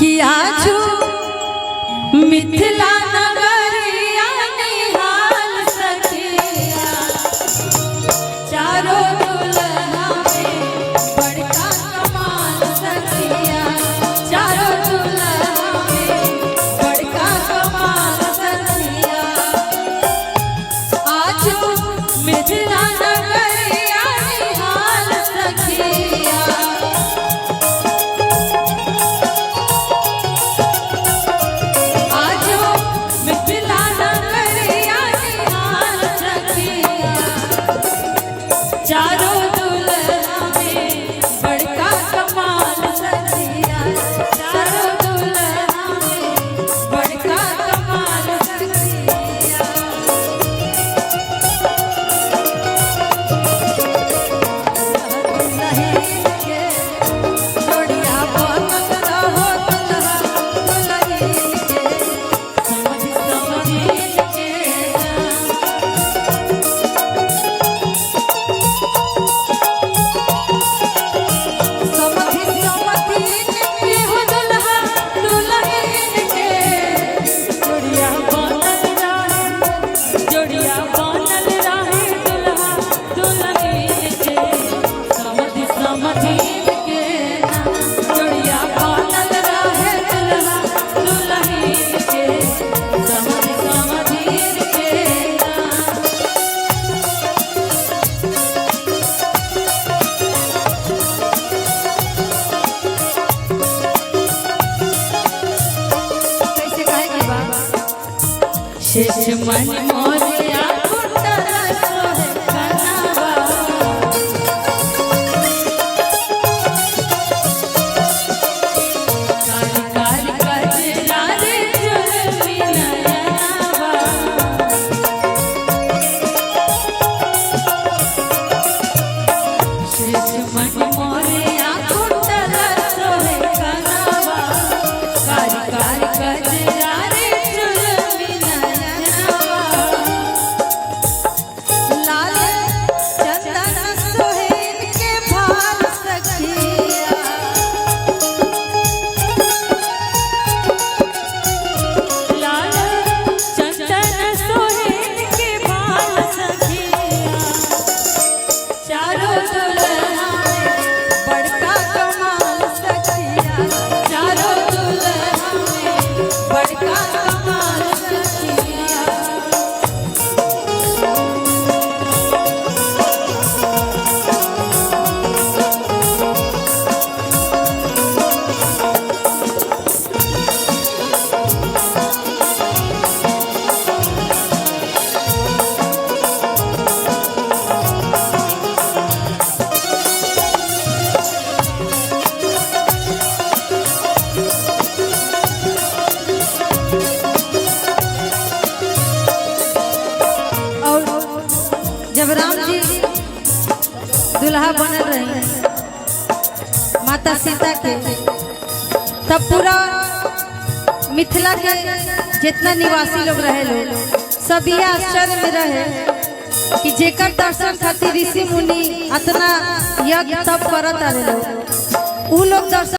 किया छु मिथिला नगरिया निहाल सखिया चारों दुल्हा में बड़का कमाल सखिया चारों दुल्हा में बड़का कमाल सखिया आज मिथिला नगरिया निहाल सखिया चारों दुल्हा में बड़का कमाल सखिया चारों दुल्हा में बड़का कमाल सखिया जोड़िया बनत रहो दुल्हा दुल्हन के समझ के शेष मन मोरिया कुंडल सोहे कनावा कार कार कजरा रे जुलमी नयनावा शेष मन मोरिया कुंडल सोहे कनावा कार कार कजरा जब राम जी दुल्हा बनल रहे माता सीता के तब पूरा मिथिला के जितना निवासी लोग रहे लोग सब ये आश्चर्य में रहे कि जेकर दर्शन खातिर ऋषि मुनि इतना यज्ञ तप करत आ लोग उ लोग दर्शन